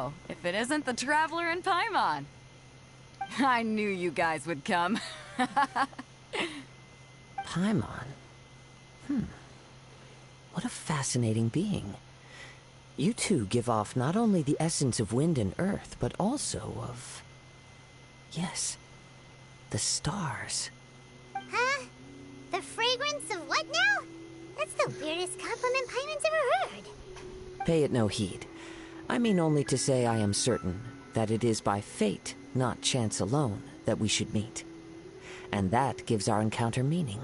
so, if it isn't the Traveler and Paimon. I knew you guys would come. Paimon? What a fascinating being. You two give off not only the essence of wind and earth, but also of... yes, the stars. Huh? The fragrance of what now? That's the weirdest compliment Paimon's ever heard. Pay it no heed. I mean only to say I am certain that it is by fate, not chance alone, that we should meet. And that gives our encounter meaning.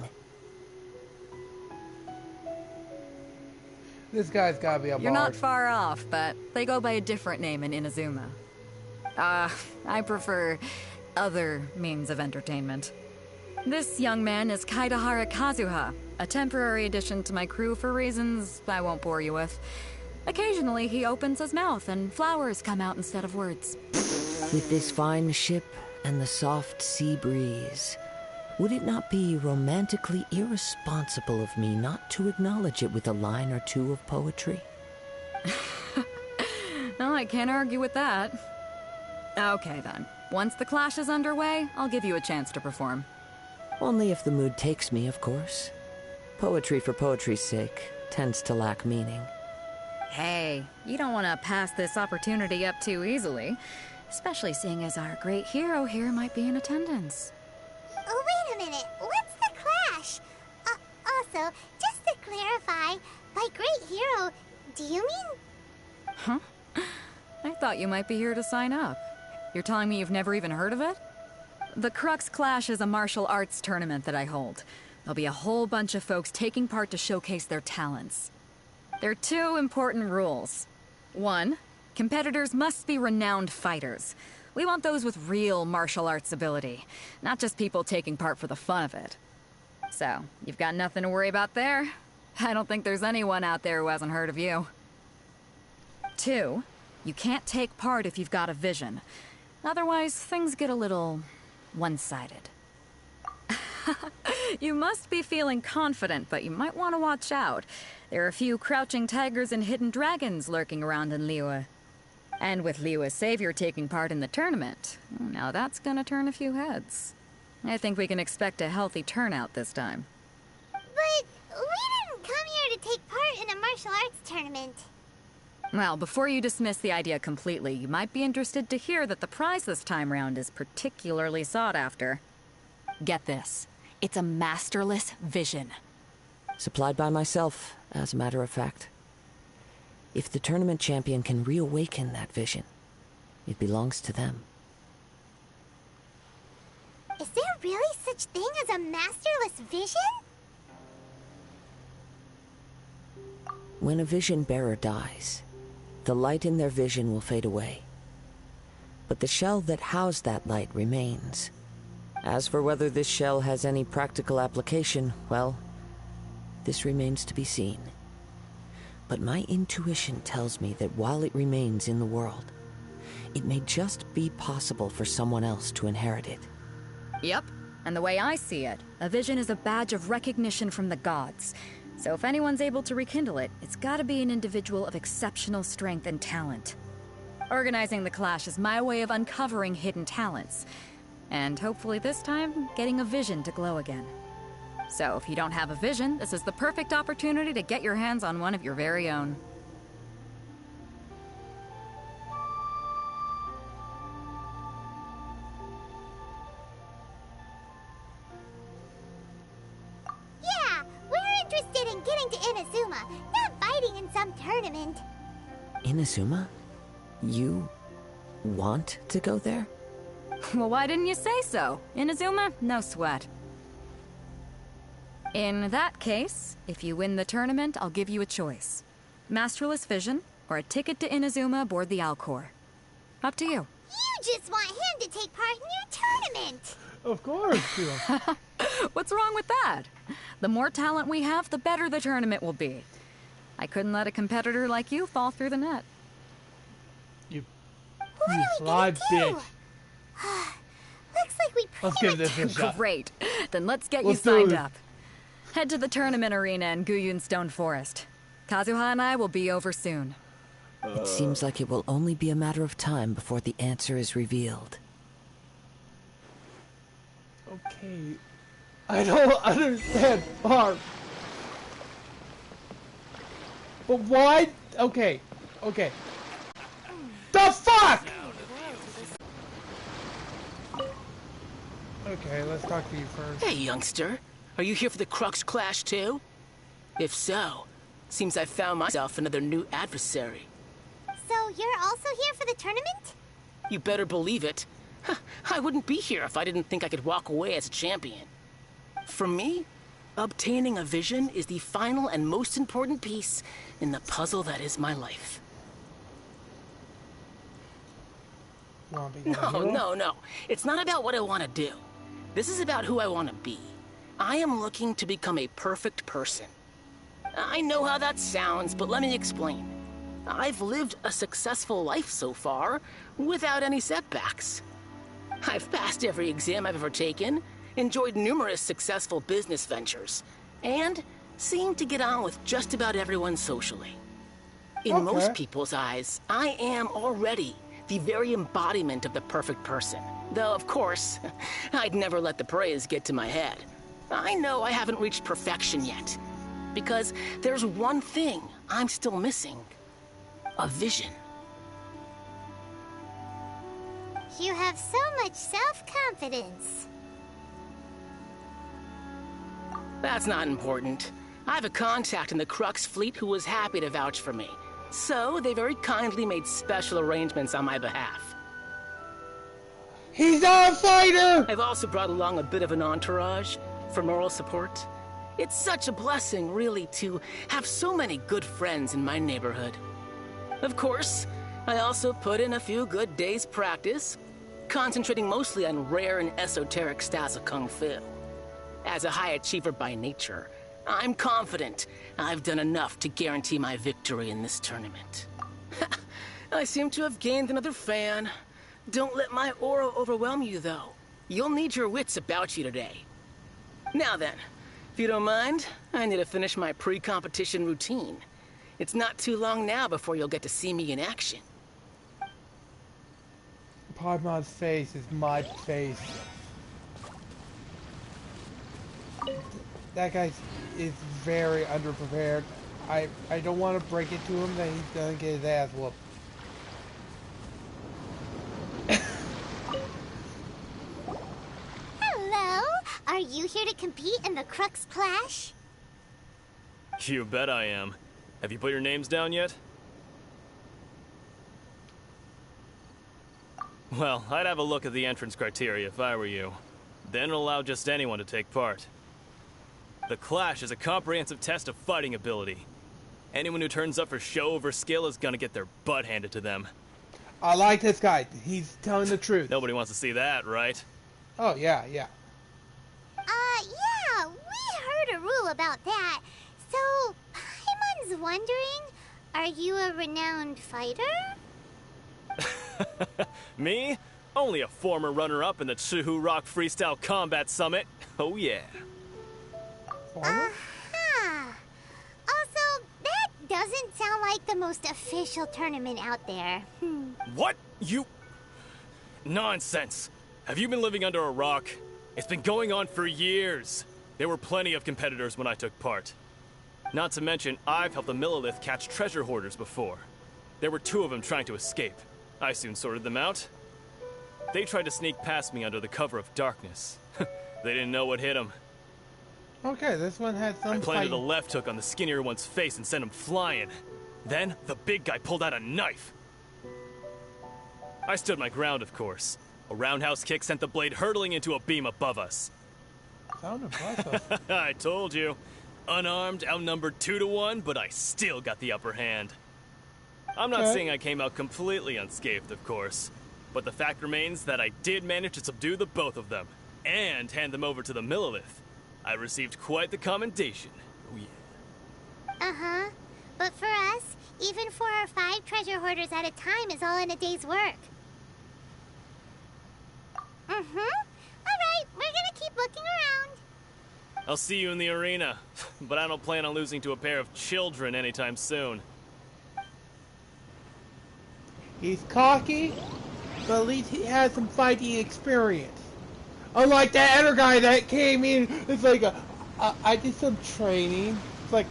This guy's gotta be a bard. You're not far off, but they go by a different name in Inazuma. I prefer other means of entertainment. This young man is Kaedehara Kazuha, a temporary addition to my crew for reasons I won't bore you with. Occasionally, he opens his mouth and flowers come out instead of words. With this fine ship and the soft sea breeze, would it not be romantically irresponsible of me not to acknowledge it with a line or two of poetry? No, I can't argue with that. Okay then. Once the clash is underway, I'll give you a chance to perform. Only if the mood takes me, of course. Poetry for poetry's sake tends to lack meaning. Hey, you don't want to pass this opportunity up too easily, especially seeing as our great hero here might be in attendance. Oh, wait a minute. What's the clash? Also, just to clarify, by great hero, do you mean... Huh? I thought you might be here to sign up. You're telling me you've never even heard of it? The Crux Clash is a martial arts tournament that I hold. There'll be a whole bunch of folks taking part to showcase their talents. There are two important rules. One, competitors must be renowned fighters. We want those with real martial arts ability, not just people taking part for the fun of it. So, you've got nothing to worry about there. I don't think there's anyone out there who hasn't heard of you. Two, you can't take part if you've got a vision. Otherwise, things get a little one-sided. You must be feeling confident, but you might want to watch out. There are a few crouching tigers and hidden dragons lurking around in Liyue. And with Liyue's savior taking part in the tournament, now that's gonna turn a few heads. I think we can expect a healthy turnout this time. But we didn't come here to take part in a martial arts tournament. Well, before you dismiss the idea completely, you might be interested to hear that the prize this time round is particularly sought after. Get this. It's a masterless vision. Supplied by myself, as a matter of fact. If the tournament champion can reawaken that vision, it belongs to them. Is there really such thing as a masterless vision? When a vision bearer dies, the light in their vision will fade away. But the shell that housed that light remains. As for whether this shell has any practical application, well, this remains to be seen. But my intuition tells me that while it remains in the world, it may just be possible for someone else to inherit it. Yep, and the way I see it, a vision is a badge of recognition from the gods. So if anyone's able to rekindle it, it's gotta be an individual of exceptional strength and talent. Organizing the clash is my way of uncovering hidden talents. And hopefully this time, getting a vision to glow again. So if you don't have a vision, this is the perfect opportunity to get your hands on one of your very own. Yeah, we're interested in getting to Inazuma, not fighting in some tournament. Inazuma? You want to go there? Well, why didn't you say so? Inazuma? No sweat. In that case, if you win the tournament, I'll give you a choice. Masterless Vision, or a ticket to Inazuma aboard the Alcor. Up to you. You just want him to take part in your tournament! Of course. Yeah. What's wrong with that? The more talent we have, the better the tournament will be. I couldn't let a competitor like you fall through the net. You What are we slide gonna do? bitch. Looks like we Let's give this a shot. Great. Then let's get Let's you do signed it. up. Head to the tournament arena in Guyun Stone Forest. Kazuha and I will be over soon. It seems like it will only be a matter of time before the answer is revealed. Okay. I don't understand Barb. But why? Okay. Okay. The fuck? Okay, let's talk to you first. Hey, youngster. Are you here for the Crux clash, too? If so, seems I found myself another new adversary. So you're also here for the tournament? You better believe it. I wouldn't be here if I didn't think I could walk away as a champion. For me, obtaining a vision is the final and most important piece in the puzzle that is my life. You wanna be a hero? No. It's not about what I want to do. This is about who I want to be. I am looking to become a perfect person. I know how that sounds, but let me explain. I've lived a successful life so far, without any setbacks. I've passed every exam I've ever taken, enjoyed numerous successful business ventures, and seemed to get on with just about everyone socially. In most people's eyes, I am already the very embodiment of the perfect person. Though, of course, I'd never let the praise get to my head. I know I haven't reached perfection yet, because there's one thing I'm still missing. A vision. You have so much self-confidence. That's not important. I have a contact in the Crux fleet who was happy to vouch for me. So, they very kindly made special arrangements on my behalf. He's not a fighter! I've also brought along a bit of an entourage for moral support. It's such a blessing, really, to have so many good friends in my neighborhood. Of course, I also put in a few good days' practice, concentrating mostly on rare and esoteric styles of Kung Fu. As a high achiever by nature, I'm confident I've done enough to guarantee my victory in this tournament. I seem to have gained another fan. Don't let my aura overwhelm you, though. You'll need your wits about you today. Now then, if you don't mind, I need to finish my pre-competition routine. It's not too long now before you'll get to see me in action. Podmon's face is my face. That guy is very underprepared. I don't want to break it to him that he's gonna get his ass whooped. Hello? Are you here to compete in the Crux Clash? You bet I am. Have you put your names down yet? Well, I'd have a look at the entrance criteria if I were you. Then allow just anyone to take part. The Clash is a comprehensive test of fighting ability. Anyone who turns up for show over skill is gonna get their butt handed to them. I like this guy. He's telling the truth. Nobody wants to see that, right? Oh, yeah. Yeah, we heard a rule about that. So, Paimon's wondering, are you a renowned fighter? Me? Only a former runner-up in the Chihu Rock Freestyle Combat Summit. Oh yeah. Aha! Also, that doesn't sound like the most official tournament out there. What? You... Nonsense. Have you been living under a rock? It's been going on for years. There were plenty of competitors when I took part. Not to mention, I've helped the Millilith catch treasure hoarders before. There were 2 of them trying to escape. I soon sorted them out. They tried to sneak past me under the cover of darkness. They didn't know what hit them. Okay, this one had some I planted fight. a left hook on the skinnier one's face and sent him flying. Then, the big guy pulled out a knife. I stood my ground, of course. A roundhouse kick sent the blade hurtling into a beam above us. Sound impressive. I told you. Unarmed, outnumbered 2 to 1, but I still got the upper hand. I'm not saying I came out completely unscathed, of course. But the fact remains that I did manage to subdue the both of them, and hand them over to the Millilith. I received quite the commendation. Oh yeah. Uh-huh. But for us, even 4 or 5 treasure hoarders at a time is all in a day's work. Alright, we're gonna keep looking around. I'll see you in the arena, but I don't plan on losing to a pair of children anytime soon. He's cocky, but at least he has some fighting experience. Unlike that other guy that came in, it's like, I did some training. It's like,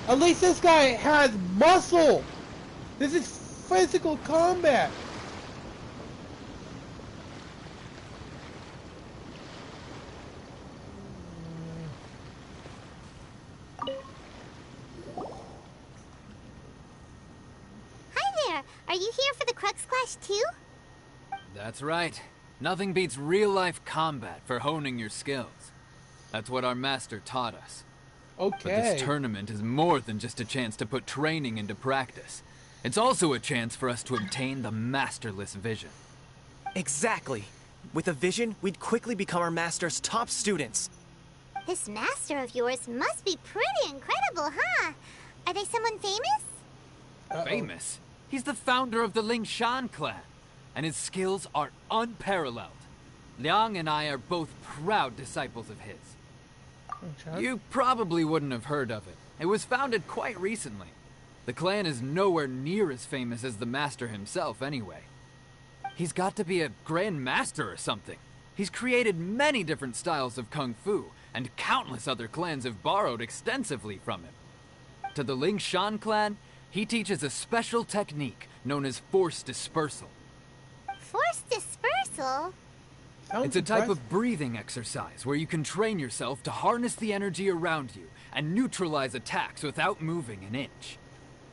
at least this guy has muscle. This is physical combat. Are you here for the Crux Clash too? That's right. Nothing beats real-life combat for honing your skills. That's what our master taught us. Okay. But this tournament is more than just a chance to put training into practice. It's also a chance for us to obtain the masterless vision. Exactly. With a vision, we'd quickly become our master's top students. This master of yours must be pretty incredible, huh? Are they someone famous? Famous? He's the founder of the Ling Shan clan, and his skills are unparalleled. Liang and I are both proud disciples of his. Okay. You probably wouldn't have heard of it. It was founded quite recently. The clan is nowhere near as famous as the master himself anyway. He's got to be a grand master or something. He's created many different styles of kung fu, and countless other clans have borrowed extensively from him. To the Ling Shan clan, he teaches a special technique known as force dispersal. Force dispersal? It's a type of breathing exercise where you can train yourself to harness the energy around you and neutralize attacks without moving an inch.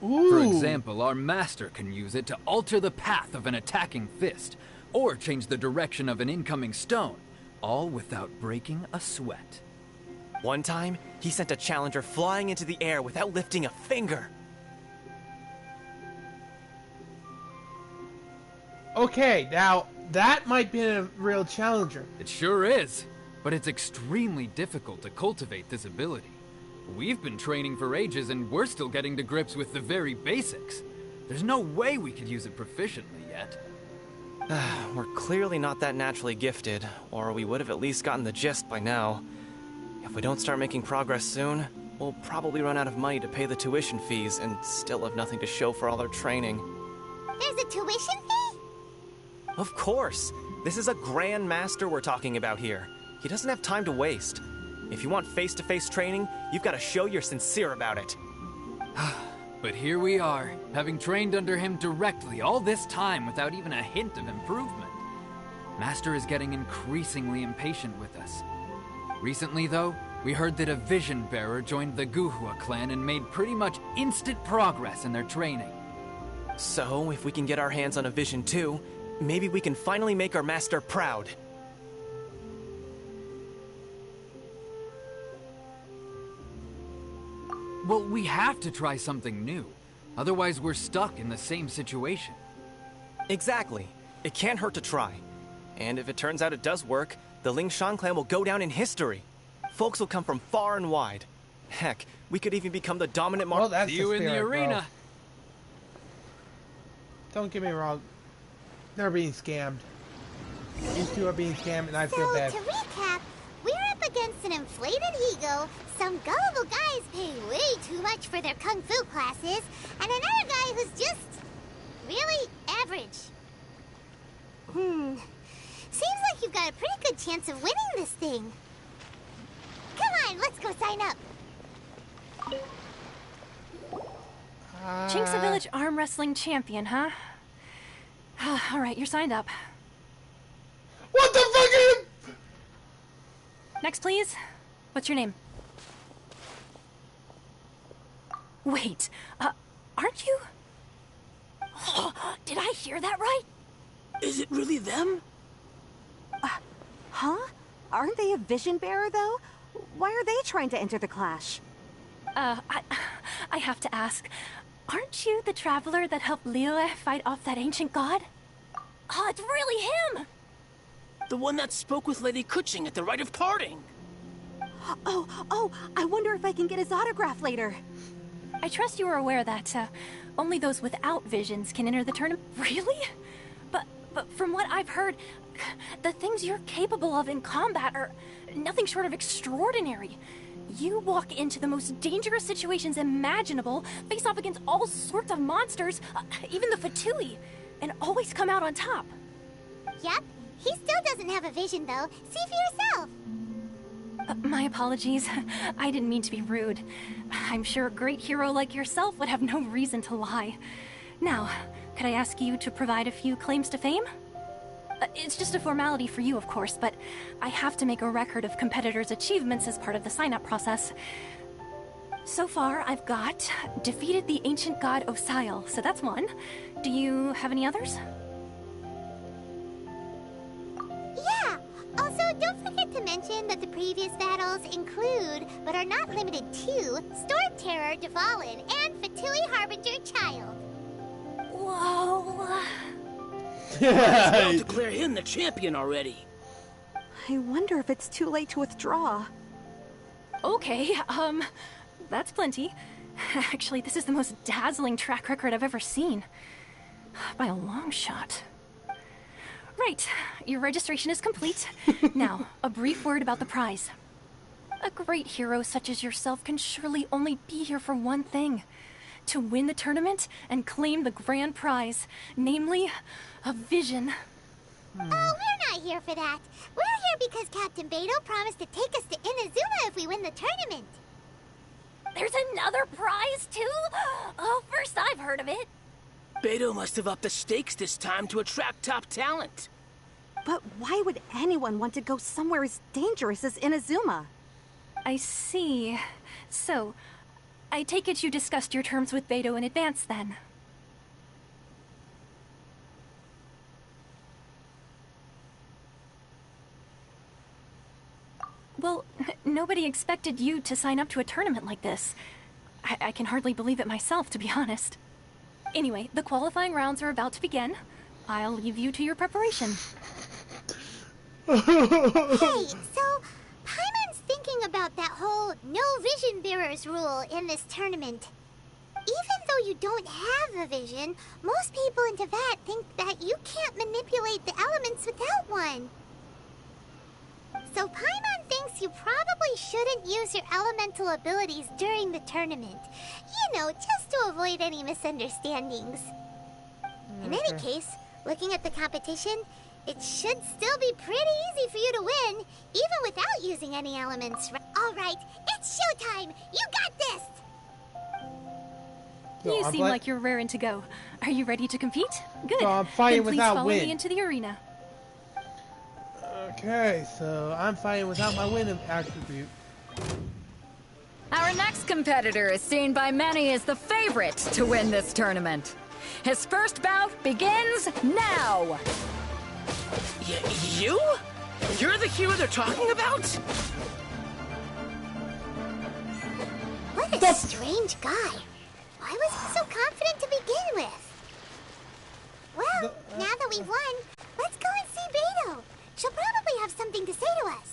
Ooh. For example, our master can use it to alter the path of an attacking fist, or change the direction of an incoming stone, all without breaking a sweat. One time, he sent a challenger flying into the air without lifting a finger. Okay, now that might be a real challenger. It sure is, but it's extremely difficult to cultivate this ability. We've been training for ages and we're still getting to grips with the very basics. There's no way we could use it proficiently yet. We're clearly not that naturally gifted, or we would have at least gotten the gist by now. If we don't start making progress soon, we'll probably run out of money to pay the tuition fees and still have nothing to show for all our training. There's a tuition fee? Of course! This is a Grand Master we're talking about here. He doesn't have time to waste. If you want face-to-face training, you've got to show you're sincere about it. But here we are, having trained under him directly all this time without even a hint of improvement. Master is getting increasingly impatient with us. Recently, though, we heard that a Vision Bearer joined the Guhua clan and made pretty much instant progress in their training. So, if we can get our hands on a Vision too, maybe we can finally make our master proud. Well, we have to try something new. Otherwise, we're stuck in the same situation. Exactly. It can't hurt to try. And if it turns out it does work, the Ling Shan clan will go down in history. Folks will come from far and wide. Heck, we could even become the dominant Well, that's See you in the spirit, arena. Bro. Don't get me wrong. They're being scammed. These two are being scammed, and I feel bad. So, to recap, we're up against an inflated ego, some gullible guys paying way too much for their kung fu classes, and another guy who's just really average. Seems like you've got a pretty good chance of winning this thing. Come on, let's go sign up. Chinxa Village arm wrestling champion, huh? All right, you're signed up. What the fuck are you? Next, please. What's your name? Wait, aren't you? Did I hear that right? Is it really them? Huh? Aren't they a vision bearer, though? Why are they trying to enter the clash? I have to ask. Aren't you the traveler that helped Liyue fight off that ancient god? Oh, it's really him! The one that spoke with Lady Kuching at the rite of parting. Oh, I wonder if I can get his autograph later. I trust you are aware that, only those without visions can enter the tournament. Really? But from what I've heard, the things you're capable of in combat are nothing short of extraordinary. You walk into the most dangerous situations imaginable, face off against all sorts of monsters, even the Fatui, and always come out on top. Yep. He still doesn't have a vision, though. See for yourself. My apologies. I didn't mean to be rude. I'm sure a great hero like yourself would have no reason to lie. Now, could I ask you to provide a few claims to fame? It's just a formality for you, of course, but I have to make a record of competitors' achievements as part of the sign-up process. So far, I've got defeated the ancient god Osial, so that's one. Do you have any others? Yeah! Also, don't forget to mention that the previous battles include, but are not limited to, Storm Terror, Dvalin, and Fatui Harbinger Child. Whoa! Well, declare him the champion already. I wonder if it's too late to withdraw. Okay, that's plenty. Actually, this is the most dazzling track record I've ever seen. By a long shot. Right, your registration is complete. Now, a brief word about the prize. A great hero such as yourself can surely only be here for one thing. To win the tournament and claim the grand prize, namely, a vision. Oh, we're not here for that. We're here because Captain Beidou promised to take us to Inazuma if we win the tournament. There's another prize, too? Oh, first I've heard of it. Beidou must have upped the stakes this time to attract top talent. But why would anyone want to go somewhere as dangerous as Inazuma? I see. So, I take it you discussed your terms with Beidou in advance, then? Well, nobody expected you to sign up to a tournament like this. I can hardly believe it myself, to be honest. Anyway, the qualifying rounds are about to begin. I'll leave you to your preparation. Hey, so Paimon's thinking about that whole no vision bearers rule in this tournament. Even though you don't have a vision, most people in Teyvat think that you can't manipulate the elements without one. So Paimon thinks you probably shouldn't use your elemental abilities during the tournament. You know, just to avoid any misunderstandings. In any case, looking at the competition, it should still be pretty easy for you to win, even without using any elements. Alright, it's showtime! You got this! You seem like you're raring to go. Are you ready to compete? Good. So I'm fighting then please without follow win. me into the arena. Okay, so I'm fighting without my win attribute. Our next competitor is seen by many as the favorite to win this tournament. His first bout begins now! You? You're the hero they're talking about? What a strange guy. Why was he so confident to begin with? Well, now that we've won, let's go and see Beidou. She'll probably have something to say to us.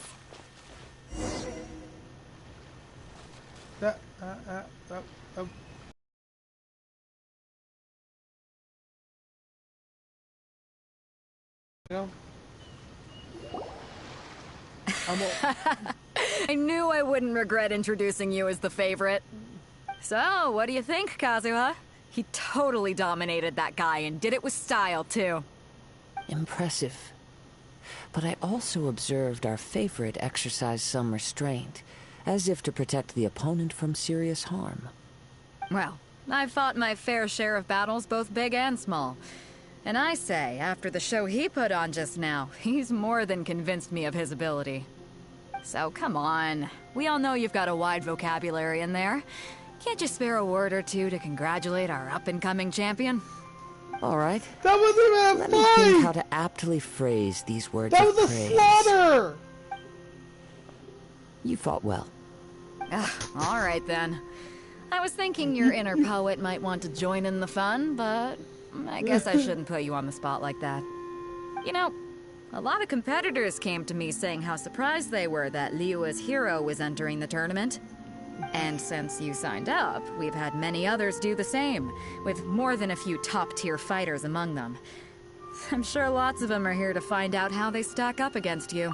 I knew I wouldn't regret introducing you as the favorite. So, what do you think, Kazuha? He totally dominated that guy and did it with style, too. Impressive. But I also observed our favorite exercise some restraint, as if to protect the opponent from serious harm. Well, I've fought my fair share of battles, both big and small. And I say, after the show he put on just now, he's more than convinced me of his ability. So come on, we all know you've got a wide vocabulary in there. Can't you spare a word or two to congratulate our up-and-coming champion? All right. That wasn't even a Let fight! me think how to aptly phrase these words That of was a praise. slaughter! You fought well. All right then. I was thinking your inner poet might want to join in the fun, but I guess I shouldn't put you on the spot like that. You know, a lot of competitors came to me saying how surprised they were that Liyue's hero was entering the tournament. And since you signed up, we've had many others do the same, with more than a few top-tier fighters among them. I'm sure lots of them are here to find out how they stack up against you.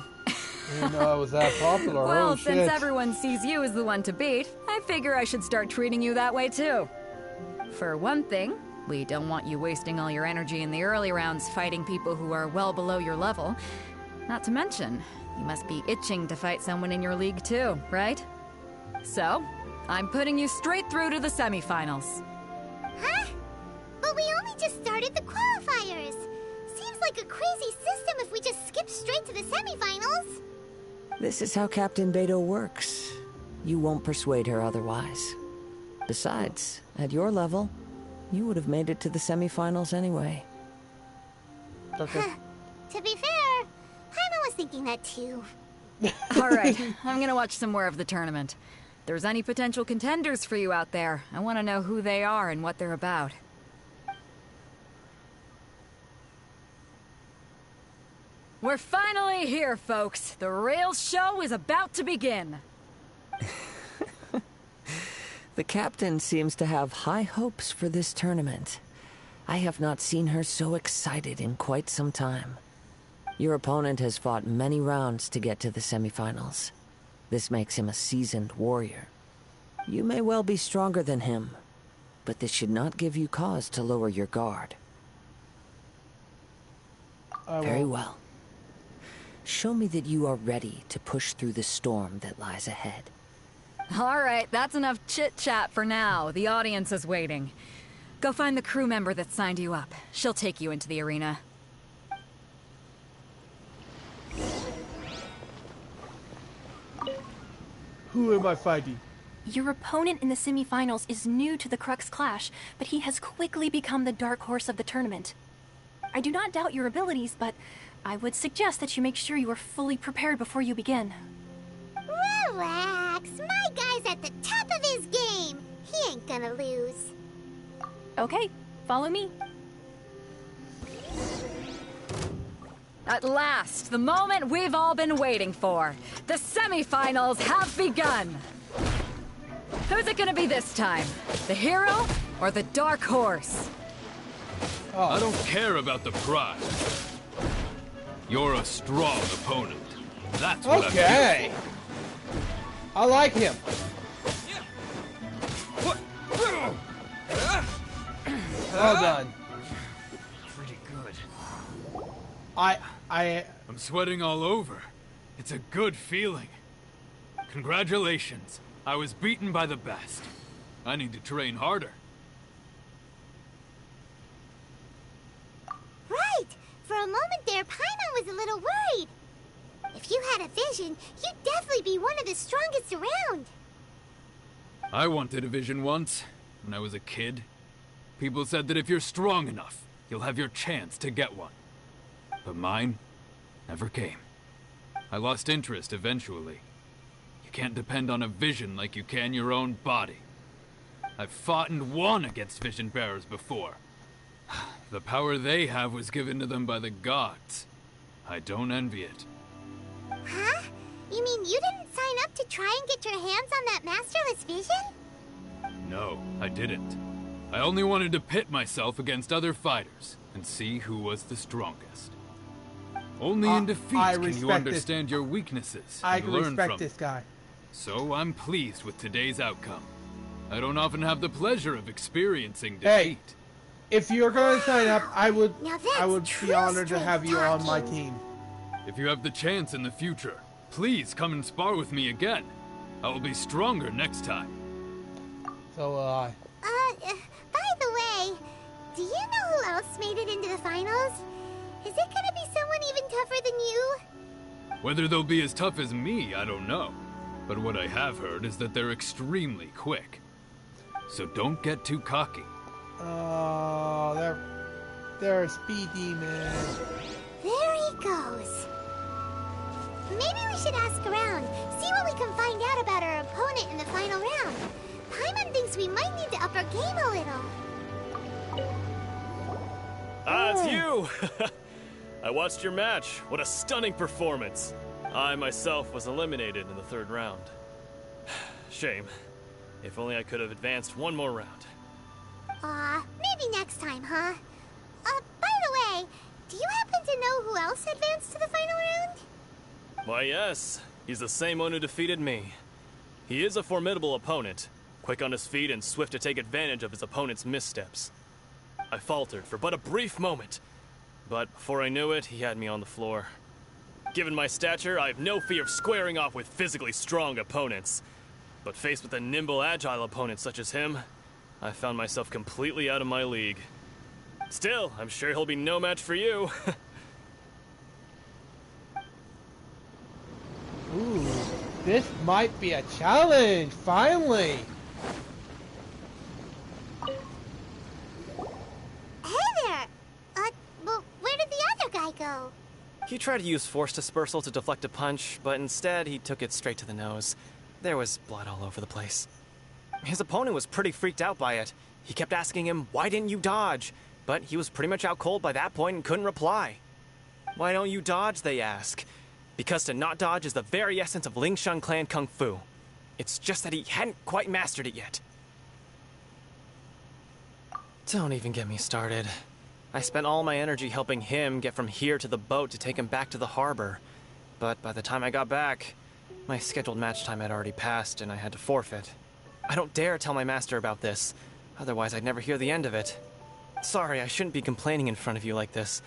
Didn't know I was that popular. Well, Holy since shit. everyone sees you as the one to beat, I figure I should start treating you that way too. For one thing, we don't want you wasting all your energy in the early rounds fighting people who are well below your level. Not to mention, you must be itching to fight someone in your league too, right? So, I'm putting you straight through to the semifinals. Huh? But we only just started the qualifiers. Seems like a crazy system if we just skip straight to the semifinals. This is how Captain Beto works. You won't persuade her otherwise. Besides, at your level, you would have made it to the semifinals anyway. Okay. To be fair, Paimon was thinking that too. Alright, I'm gonna watch some more of the tournament. If there's any potential contenders for you out there, I want to know who they are and what they're about. We're finally here, folks. The real show is about to begin. The captain seems to have high hopes for this tournament. I have not seen her so excited in quite some time. Your opponent has fought many rounds to get to the semifinals. This makes him a seasoned warrior. You may well be stronger than him, but this should not give you cause to lower your guard. Very well. Show me that you are ready to push through the storm that lies ahead. Alright, that's enough chit-chat for now. The audience is waiting. Go find the crew member that signed you up. She'll take you into the arena. Who am I fighting? Your opponent in the semifinals is new to the Crux clash, but he has quickly become the dark horse of the tournament. I do not doubt your abilities, but I would suggest that you make sure you are fully prepared before you begin. Relax. My guy's at the top of his game. He ain't gonna lose. Okay, follow me. At last, the moment we've all been waiting for. The semifinals have begun. Who's it gonna be this time? The hero or the dark horse? Oh. I don't care about the prize. You're a strong opponent. That's what I'm here Okay. I like him. Well done. Pretty good. I'm sweating all over. It's a good feeling. Congratulations. I was beaten by the best. I need to train harder. Right. For a moment there, Paimon was a little worried. If you had a vision, you'd definitely be one of the strongest around. I wanted a vision once, when I was a kid. People said that if you're strong enough, you'll have your chance to get one. But mine never came. I lost interest eventually. You can't depend on a vision like you can your own body. I've fought and won against vision bearers before. The power they have was given to them by the gods. I don't envy it. Huh? You mean you didn't sign up to try and get your hands on that masterless vision? No, I didn't. I only wanted to pit myself against other fighters and see who was the strongest. Only in defeat can you understand your weaknesses I and can learn respect from this guy. So I'm pleased with today's outcome. I don't often have the pleasure of experiencing defeat. Hey, if you're going to sign up, I would be true honored to have you on my talking. team. If you have the chance in the future, please come and spar with me again. I will be stronger next time. So will I. By the way, do you know who else made it into the finals? Is it gonna be someone even tougher than you? Whether they'll be as tough as me, I don't know. But what I have heard is that they're extremely quick. So don't get too cocky. Oh, they're a speed demon. There he goes. Maybe we should ask around, see what we can find out about our opponent in the final round. Paimon thinks we might need to up our game a little. Ah, it's you! I watched your match. What a stunning performance. I myself was eliminated in the third round. Shame. If only I could have advanced one more round. Maybe next time, huh? By the way, do you happen to know who else advanced to the final round? Why, yes. He's the same one who defeated me. He is a formidable opponent, quick on his feet and swift to take advantage of his opponent's missteps. I faltered for but a brief moment, but before I knew it, he had me on the floor. Given my stature, I have no fear of squaring off with physically strong opponents. But faced with a nimble, agile opponent such as him, I found myself completely out of my league. Still, I'm sure he'll be no match for you. Ooh, this might be a challenge, finally! Hey there! Well, where did the other guy go? He tried to use force dispersal to deflect a punch, but instead he took it straight to the nose. There was blood all over the place. His opponent was pretty freaked out by it. He kept asking him, "Why didn't you dodge?" But he was pretty much out cold by that point and couldn't reply. "Why don't you dodge?" they ask. Because to not dodge is the very essence of Lingshun clan kung fu. It's just that he hadn't quite mastered it yet. Don't even get me started. I spent all my energy helping him get from here to the boat to take him back to the harbor. But by the time I got back, my scheduled match time had already passed and I had to forfeit. I don't dare tell my master about this, otherwise I'd never hear the end of it. Sorry, I shouldn't be complaining in front of you like this.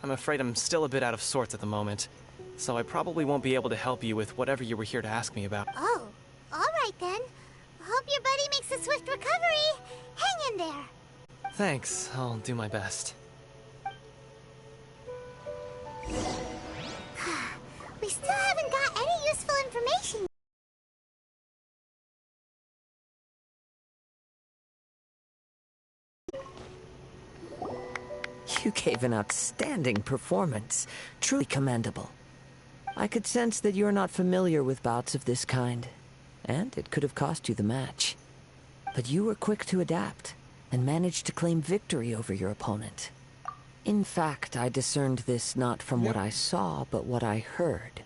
I'm afraid I'm still a bit out of sorts at the moment, so I probably won't be able to help you with whatever you were here to ask me about. Oh, alright then. Hope your buddy makes a swift recovery. Hang in there. Thanks, I'll do my best. We still haven't got any useful information. You gave an outstanding performance. Truly commendable. I could sense that you're not familiar with bouts of this kind, and it could have cost you the match. But you were quick to adapt, and managed to claim victory over your opponent. In fact, I discerned this not from what I saw, but what I heard.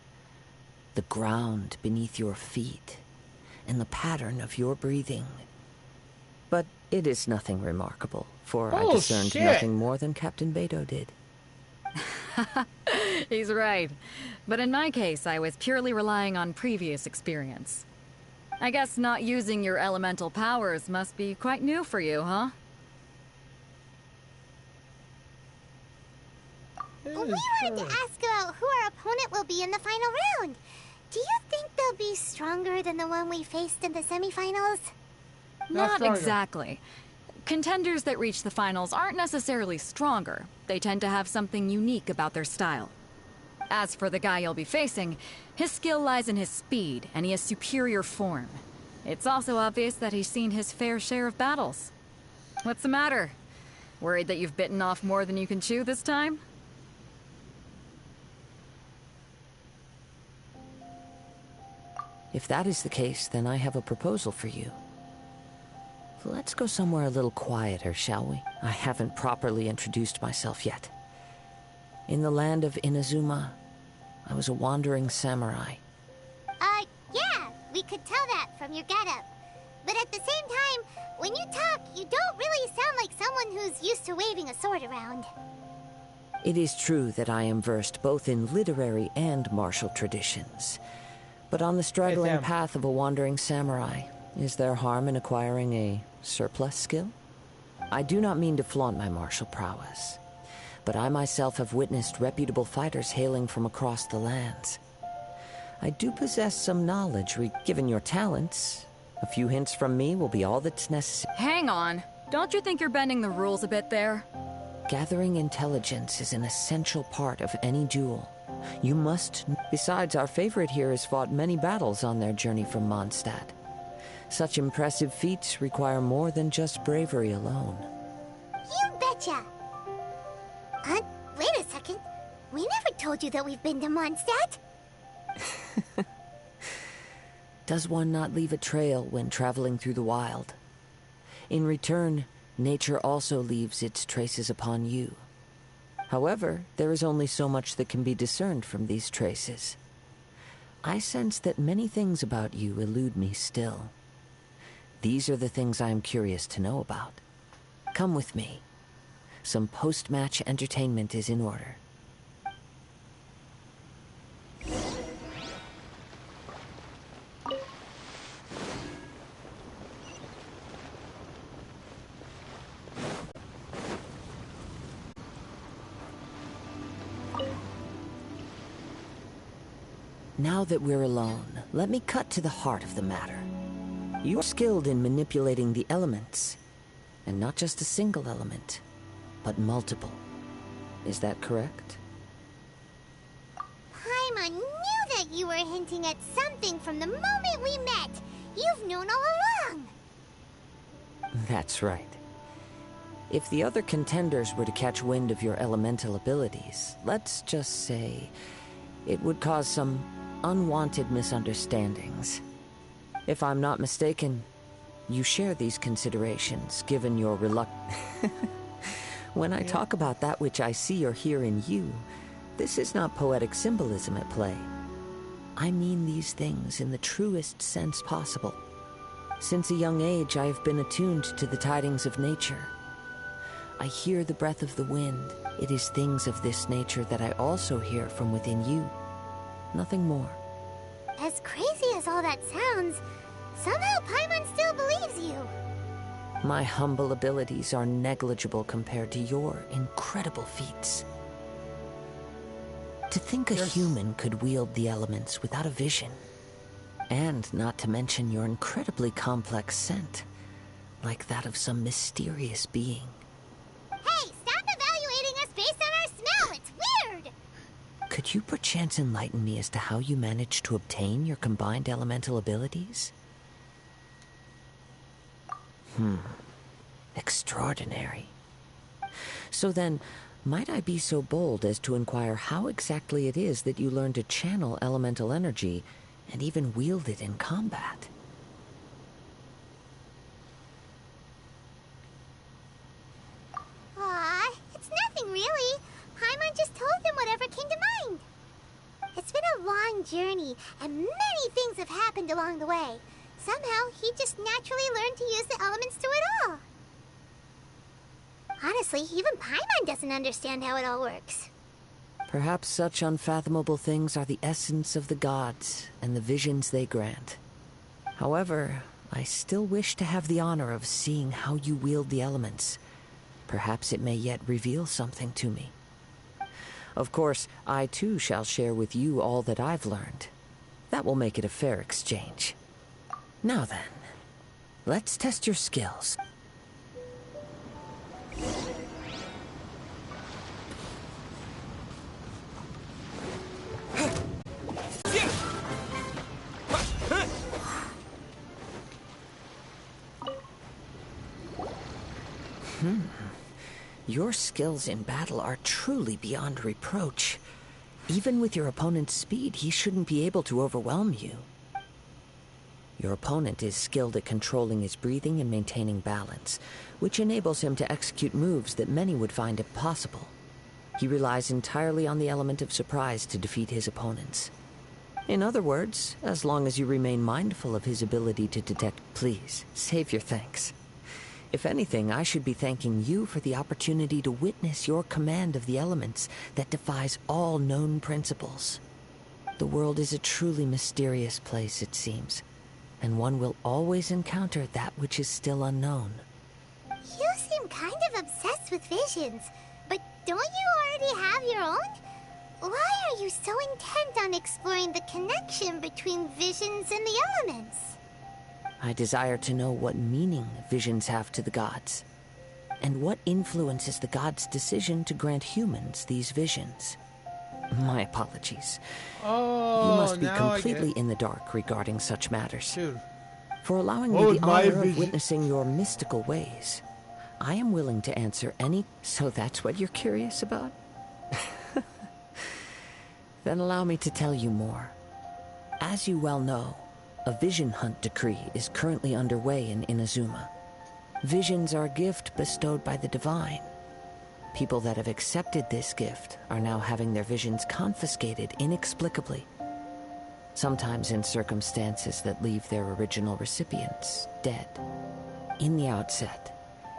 The ground beneath your feet, and the pattern of your breathing. But it is nothing remarkable, for I discerned nothing more than Captain Beto did. He's right. But in my case, I was purely relying on previous experience. I guess not using your elemental powers must be quite new for you, huh? We wanted to ask about who our opponent will be in the final round. Do you think they'll be stronger than the one we faced in the semifinals? Not exactly. Contenders that reach the finals aren't necessarily stronger. They tend to have something unique about their style. As for the guy you'll be facing, his skill lies in his speed, and he has superior form. It's also obvious that he's seen his fair share of battles. What's the matter? Worried that you've bitten off more than you can chew this time? If that is the case, then I have a proposal for you. Let's go somewhere a little quieter, shall we? I haven't properly introduced myself yet. In the land of Inazuma, I was a wandering samurai. Yeah, we could tell that from your getup. But at the same time, when you talk, you don't really sound like someone who's used to waving a sword around. It is true that I am versed both in literary and martial traditions. But on the straggling path of a wandering samurai, is there harm in acquiring a surplus skill? I do not mean to flaunt my martial prowess, but I myself have witnessed reputable fighters hailing from across the lands. I do possess some knowledge. Given your talents, a few hints from me will be all that's necessary. Hang on. Don't you think you're bending the rules a bit there? Gathering intelligence is an essential part of any duel. You must... Besides, our favorite here has fought many battles on their journey from Mondstadt. Such impressive feats require more than just bravery alone. You betcha! Wait a second. We never told you that we've been to Mondstadt. Does one not leave a trail when traveling through the wild? In return, nature also leaves its traces upon you. However, there is only so much that can be discerned from these traces. I sense that many things about you elude me still. These are the things I am curious to know about. Come with me. Some post-match entertainment is in order. Now that we're alone, let me cut to the heart of the matter. You're skilled in manipulating the elements, and not just a single element, but multiple. Is that correct? Paimon knew that you were hinting at something from the moment we met. You've known all along. That's right. If the other contenders were to catch wind of your elemental abilities, let's just say it would cause some unwanted misunderstandings. If I'm not mistaken, you share these considerations, given your reluctance. When I talk about that which I see or hear in you, this is not poetic symbolism at play. I mean these things in the truest sense possible. Since a young age, I have been attuned to the tidings of nature. I hear the breath of the wind. It is things of this nature that I also hear from within you. Nothing more. As crazy as all that sounds, somehow Paimon still believes you. My humble abilities are negligible compared to your incredible feats. To think a human could wield the elements without a vision. And not to mention your incredibly complex scent, like that of some mysterious being. Hey, stop evaluating us based on our smell! It's weird! Could you perchance enlighten me as to how you managed to obtain your combined elemental abilities? Extraordinary. So then, might I be so bold as to inquire how exactly it is that you learned to channel elemental energy and even wield it in combat? Aw, it's nothing really. Paimon just told them whatever came to mind. It's been a long journey, and many things have happened along the way. Somehow, he just naturally learned to use the elements through it all. Honestly, even Paimon doesn't understand how it all works. Perhaps such unfathomable things are the essence of the gods and the visions they grant. However, I still wish to have the honor of seeing how you wield the elements. Perhaps it may yet reveal something to me. Of course, I too shall share with you all that I've learned. That will make it a fair exchange. Now then, let's test your skills. Your skills in battle are truly beyond reproach. Even with your opponent's speed, he shouldn't be able to overwhelm you. Your opponent is skilled at controlling his breathing and maintaining balance, which enables him to execute moves that many would find impossible. He relies entirely on the element of surprise to defeat his opponents. In other words, as long as you remain mindful of his ability to detect, please, save your thanks. If anything, I should be thanking you for the opportunity to witness your command of the elements that defies all known principles. The world is a truly mysterious place, it seems, and one will always encounter that which is still unknown. You seem kind of obsessed with visions, but don't you already have your own? Why are you so intent on exploring the connection between visions and the elements? I desire to know what meaning visions have to the gods, and what influences the gods' decision to grant humans these visions. My apologies. Oh, you must be now completely in the dark regarding such matters. Dude. For allowing What me was the my honor of vision? witnessing your mystical ways, I am willing to answer any... So that's what you're curious about? Then allow me to tell you more. As you well know, a vision hunt decree is currently underway in Inazuma. Visions are a gift bestowed by the divine. People that have accepted this gift are now having their visions confiscated inexplicably. Sometimes in circumstances that leave their original recipients dead. In the outset,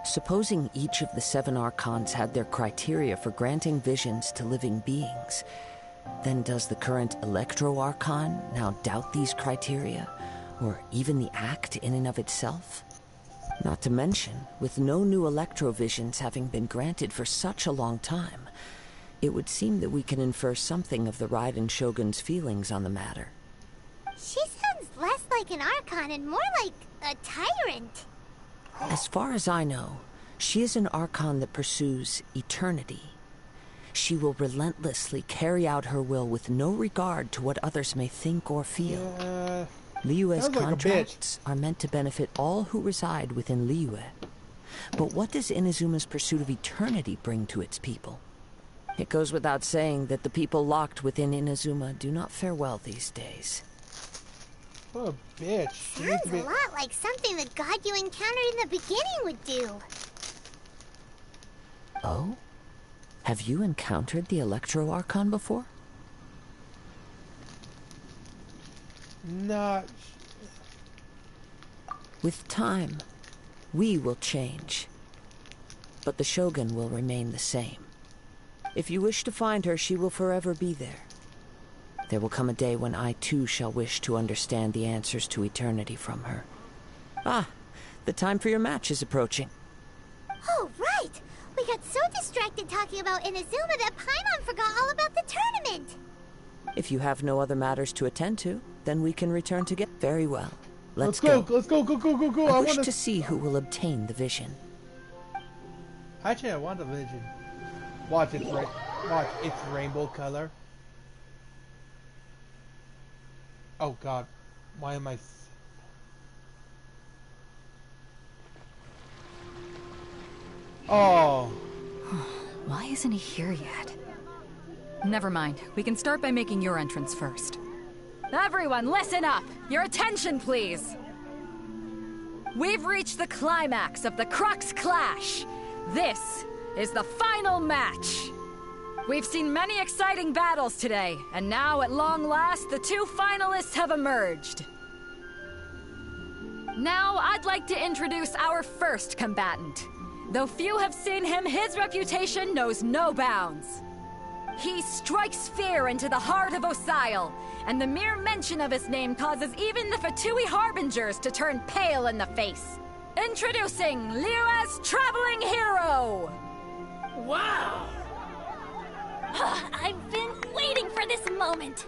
supposing each of the 7 archons had their criteria for granting visions to living beings, then does the current Electro-Archon now doubt these criteria, or even the act in and of itself? Not to mention, with no new Electro-Visions having been granted for such a long time, It would seem that we can infer something of the Raiden Shogun's feelings on the matter. She sounds less like an Archon and more like a tyrant. As far as I know, she is an Archon that pursues eternity. She will relentlessly carry out her will with no regard to what others may think or feel. Liyue's contracts are meant to benefit all who reside within Liyue. But what does Inazuma's pursuit of eternity bring to its people? It goes without saying that the people locked within Inazuma do not fare well these days. What a bitch. Sounds a lot like something the god you encountered in the beginning would do. Oh? Have you encountered the Electro Archon before? Not. With time, we will change. But the Shogun will remain the same. If you wish to find her, she will forever be there. There will come a day when I too shall wish to understand the answers to eternity from her. Ah, the time for your match is approaching. Oh, right! We got so distracted talking about Inazuma that Paimon forgot all about the tournament! If you have no other matters to attend to, then we can return to get very well. Let's go. go. Let's go. I wish to see who will obtain the vision. Actually, I want the vision. Watch its rainbow color. Oh god, why am I... Oh. Why isn't he here yet? Never mind. We can start by making your entrance first. Everyone, listen up! Your attention, please! We've reached the climax of the Crux clash. This is the final match. We've seen many exciting battles today, and now, at long last, the two finalists have emerged. Now, I'd like to introduce our first combatant. Though few have seen him, his reputation knows no bounds. He strikes fear into the heart of Osile, and the mere mention of his name causes even the Fatui Harbingers to turn pale in the face. Introducing Liyue's traveling hero! Wow! I've been waiting for this moment.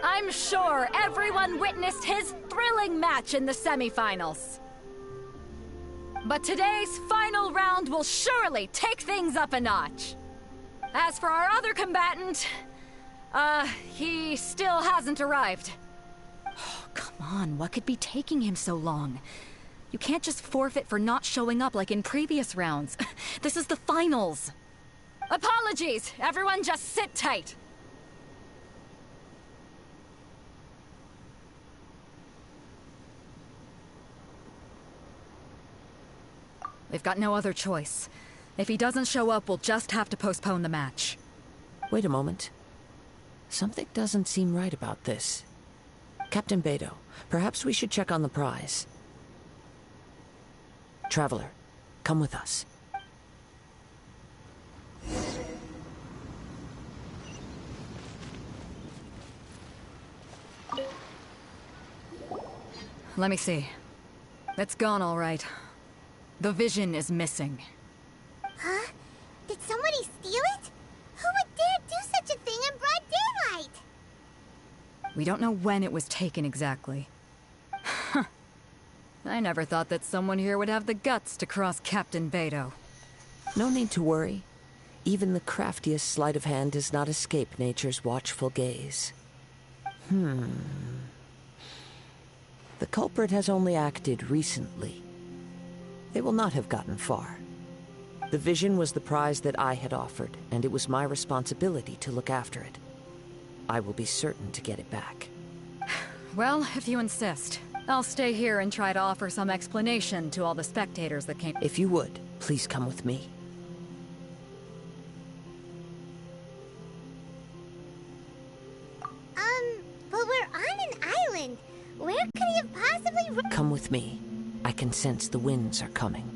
I'm sure everyone witnessed his thrilling match in the semifinals. But today's final round will surely take things up a notch. As for our other combatant, he still hasn't arrived. Oh, come on, what could be taking him so long? You can't just forfeit for not showing up like in previous rounds. This is the finals. Apologies, everyone just sit tight. We've got no other choice. If he doesn't show up, we'll just have to postpone the match. Wait a moment. Something doesn't seem right about this. Captain Beidou, perhaps we should check on the prize. Traveler, come with us. Let me see. It's gone all right. The vision is missing. Huh? Did somebody steal it? Who would dare do such a thing in broad daylight? We don't know when it was taken exactly. I never thought that someone here would have the guts to cross Captain Beidou. No need to worry. Even the craftiest sleight of hand does not escape nature's watchful gaze. The culprit has only acted recently. They will not have gotten far. The vision was the prize that I had offered, and it was my responsibility to look after it. I will be certain to get it back. Well, if you insist. I'll stay here and try to offer some explanation to all the spectators that came. If you would, please come with me. But we're on an island. Where could he have possibly... Come with me. I can sense the winds are coming.